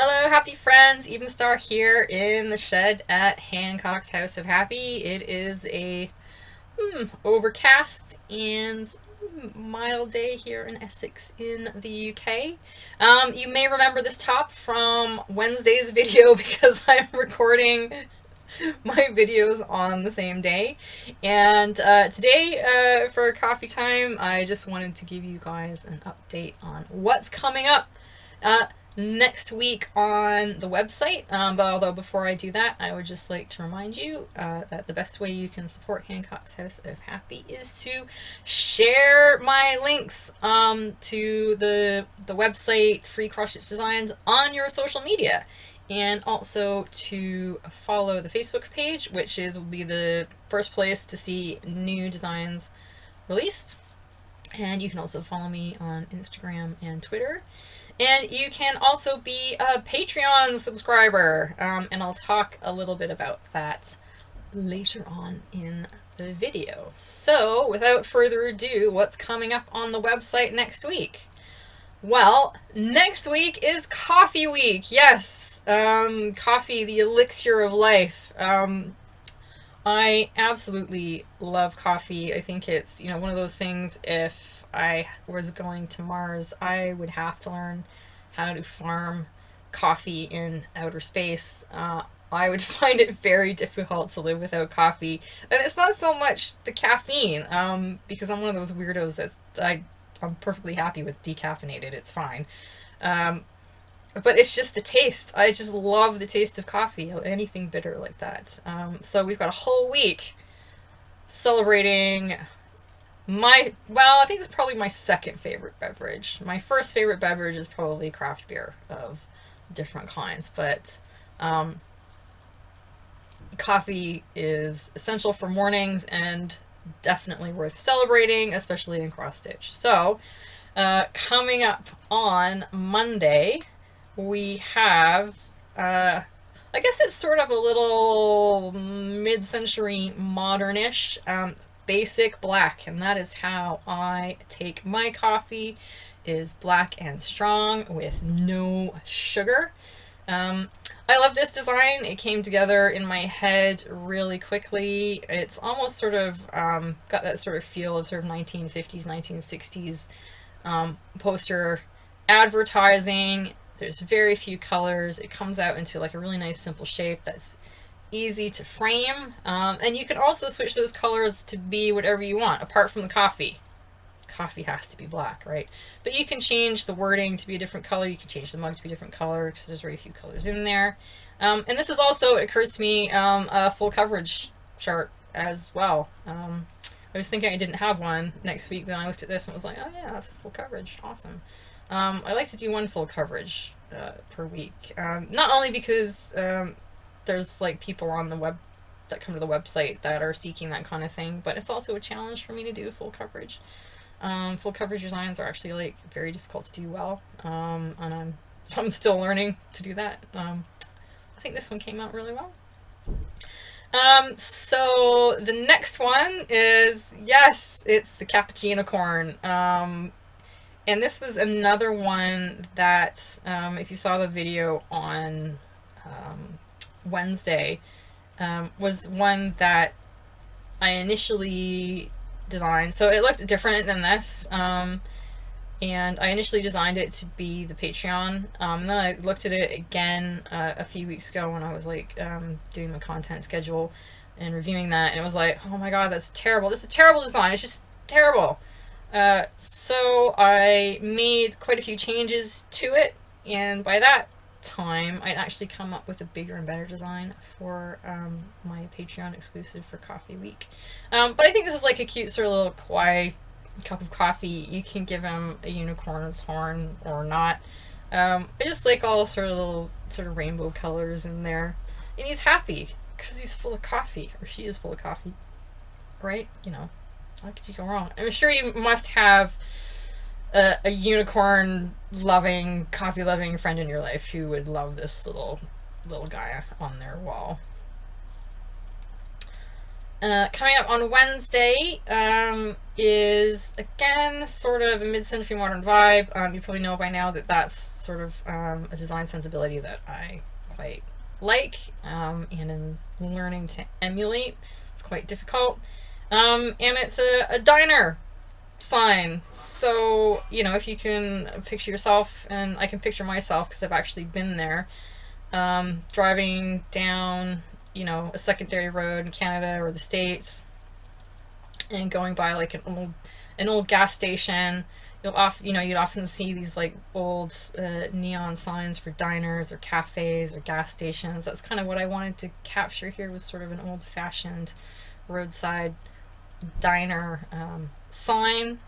Hello, happy friends. Even Star here in the shed at Hancock's House of Happy. It is a overcast and mild day here in Essex in the UK. You may remember this top from Wednesday's video because I'm recording my videos on the same day. And today, for coffee time, I just wanted to give you guys an update on what's coming up uh, next week on the website. But although before I do that, I would just like to remind you that the best way you can support Hancock's House of Happy is to share my links to the website, Free Cross Stitch Designs, on your social media. And also to follow the Facebook page, which will be the first place to see new designs released. And you can also follow me on Instagram and Twitter. And you can also be a Patreon subscriber. And I'll talk a little bit about that later on in the video. So, without further ado, what's coming up on the website next week? Well, next week is Coffee Week. Yes, coffee, the elixir of life. I absolutely love coffee. I think it's, one of those things, if I was going to Mars, I would have to learn how to farm coffee in outer space. I would find it very difficult to live without coffee. And it's not so much the caffeine, because I'm one of those weirdos I'm perfectly happy with decaffeinated. It's fine. But it's just the taste. I just love the taste of coffee, anything bitter like that. So we've got a whole week celebrating I think it's probably my second favorite beverage. My first favorite beverage is probably craft beer of different kinds, but coffee is essential for mornings and definitely worth celebrating, especially in cross stitch. So, coming up on Monday, we have, I guess it's sort of a little mid-century modernish, basic black, and that is how I take my coffee, is black and strong with no sugar. I love this design. It came together in my head really quickly. It's almost sort of got that sort of feel of sort of 1950s, 1960s poster advertising. There's very few colors. It comes out into like a really nice simple shape that's easy to frame. And you can also switch those colors to be whatever you want, apart from the coffee. Coffee has to be black, right? But you can change the wording to be a different color. You can change the mug to be a different color because there's very few colors in there. And this is also, it occurs to me, a full coverage chart as well. I was thinking I didn't have one next week, then I looked at this and was like, oh yeah, that's full coverage. Awesome. I like to do one full coverage per week. Not only because there's like people on the web that come to the website that are seeking that kind of thing, but it's also a challenge for me to do full coverage. Full coverage designs are actually like very difficult to do well, and I'm still learning to do that. I think this one came out really well. So the next one is, yes, it's the Cappuccino Corn. And this was another one that, if you saw the video on Wednesday, was one that I initially designed. So it looked different than this. And I initially designed it to be the Patreon. And then I looked at it again a few weeks ago when I was like doing my content schedule and reviewing that, and it was like, oh my god, that's terrible. This is a terrible design. It's just terrible. So I made quite a few changes to it, and by that time I'd actually come up with a bigger and better design for my Patreon exclusive for Coffee Week. But I think this is like a cute sort of little kawaii cup of coffee. You can give him a unicorn's horn or not. I just like all little sort of rainbow colors in there, and he's happy because he's full of coffee, or she is full of coffee, right? How could you go wrong? I'm sure you must have a unicorn loving, coffee loving friend in your life who would love this little guy on their wall. Coming up on Wednesday is, again, sort of a mid-century modern vibe. You probably know by now that that's sort of a design sensibility that I quite like, and am learning to emulate. It's quite difficult. And it's a diner sign. So, you know, if you can picture yourself, and I can picture myself because I've actually been there, driving down, you know, a secondary road in Canada or the States, and going by like an old gas station. You'd often see these like old neon signs for diners or cafes or gas stations. That's kind of what I wanted to capture here, was sort of an old-fashioned roadside diner sign.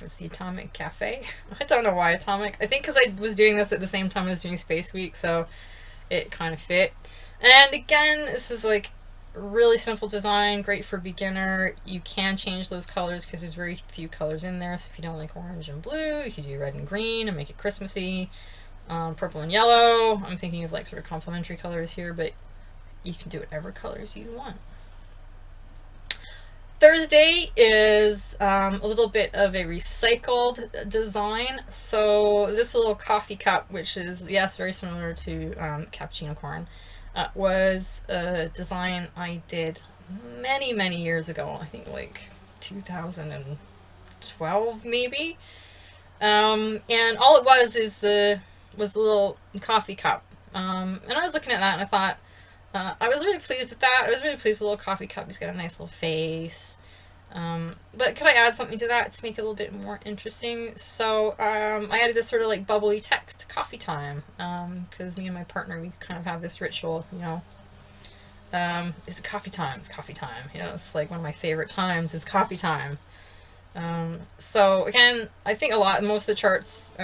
It's the Atomic Cafe. I don't know why Atomic. I think because I was doing this at the same time I was doing Space Week, so it kind of fit. And again, this is like really simple design, great for beginner. You can change those colors because there's very few colors in there. So if you don't like orange and blue, you could do red and green and make it Christmassy. Purple and yellow. I'm thinking of like sort of complementary colors here, but you can do whatever colors you want. Thursday is a little bit of a recycled design. So this little coffee cup, which is, yes, very similar to Cappuccino Corn, was a design I did many, many years ago. I think like 2012 maybe. And all it was the little coffee cup. And I was looking at that and I thought, I was really pleased with that. I was really pleased with the little coffee cup. He's got a nice little face. But could I add something to that to make it a little bit more interesting? So I added this sort of like bubbly text, coffee time, because me and my partner, we kind of have this ritual, you know. It's coffee time, it's coffee time. You know, it's like one of my favorite times is coffee time. So again, I think most of the charts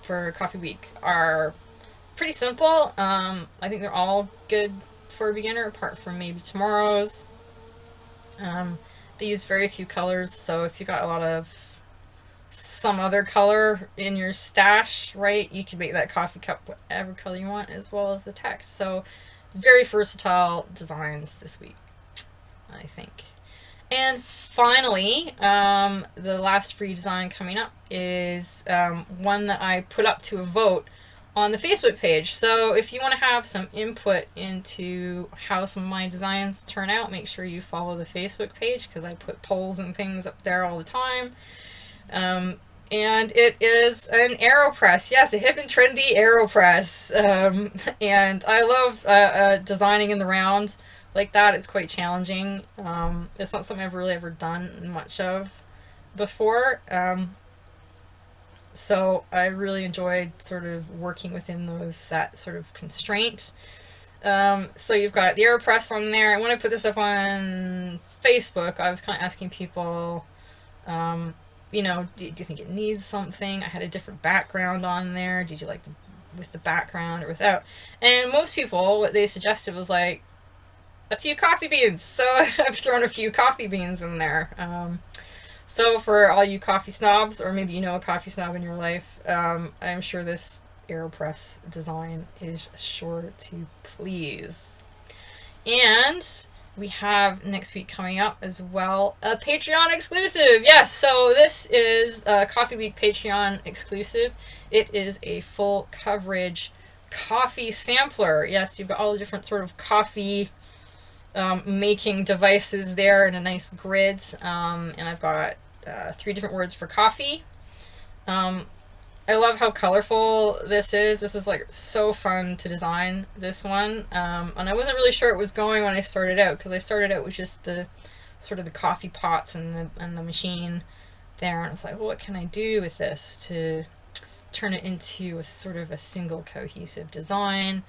for Coffee Week are pretty simple. I think they're all good for a beginner, apart from maybe tomorrow's. They use very few colors, so if you got a lot of some other color in your stash, right, you can make that coffee cup whatever color you want, as well as the text. So very versatile designs this week, I think. And finally, the last free design coming up is one that I put up to a vote on the Facebook page. So if you want to have some input into how some of my designs turn out, make sure you follow the Facebook page, because I put polls and things up there all the time. And it is an AeroPress. Yes, a hip and trendy AeroPress. And I love designing in the round like that. It's quite challenging. It's not something I've really ever done much of before. So I really enjoyed sort of working within that sort of constraint. So you've got the AeroPress on there. And when I put this up on Facebook, I was kind of asking people, you know, do you think it needs something? I had a different background on there. Did you like with the background or without? And most people, what they suggested was like a few coffee beans. So I've thrown a few coffee beans in there. So for all you coffee snobs, or maybe you know a coffee snob in your life, I'm sure this AeroPress design is sure to please. And we have next week coming up as well a Patreon exclusive. Yes, so this is a Coffee Week Patreon exclusive. It is a full coverage coffee sampler. Yes, you've got all the different sort of coffee making devices there in a nice grid, and I've got 3 different words for coffee. I love how colorful this is. This was like so fun to design, this one, and I wasn't really sure it was going when I started out, because I started out with just the sort of the coffee pots and the machine there, and I was like, well, what can I do with this to turn it into a sort of a single cohesive design?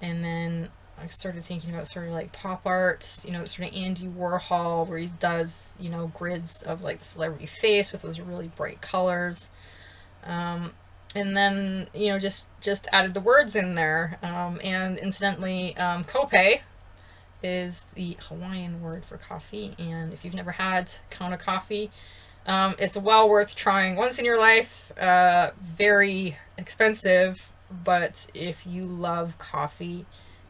And then I started thinking about sort of like pop art, you know, sort of Andy Warhol, where he does, you know, grids of like the celebrity face with those really bright colors. And then, you know, just added the words in there. And incidentally, kope is the Hawaiian word for coffee. And if you've never had Kona Coffee, it's well worth trying once in your life. Very expensive, but if you love coffee,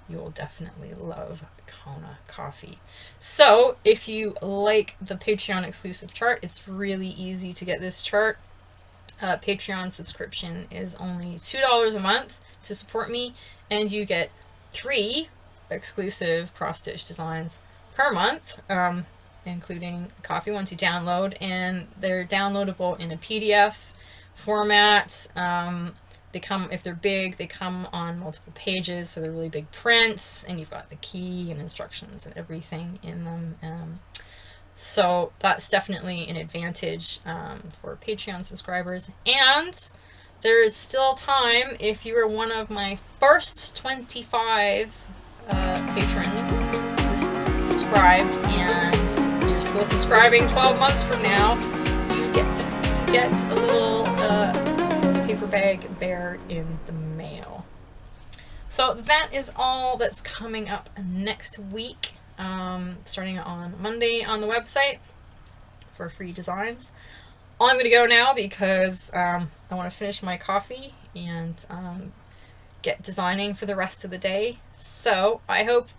you will definitely love Kona Coffee. So if you like the Patreon exclusive chart, it's really easy to get this chart. Patreon subscription is only $2 a month to support me, and you get 3 exclusive cross-stitch designs per month, including coffee ones you download, and they're downloadable in a PDF format. They come, if they're big, they come on multiple pages, so they're really big prints, and you've got the key and instructions and everything in them. So that's definitely an advantage for Patreon subscribers. And there's still time, if you are one of my first 25 patrons, to subscribe, and you're still subscribing 12 months from now, you get a little paper bag bear in the mail. So that is all that's coming up next week, starting on Monday on the website for free designs. I'm going to go now because I want to finish my coffee and get designing for the rest of the day. So I hope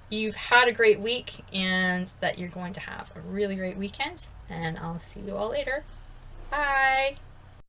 you've had a great week and that you're going to have a really great weekend, and I'll see you all later. Bye!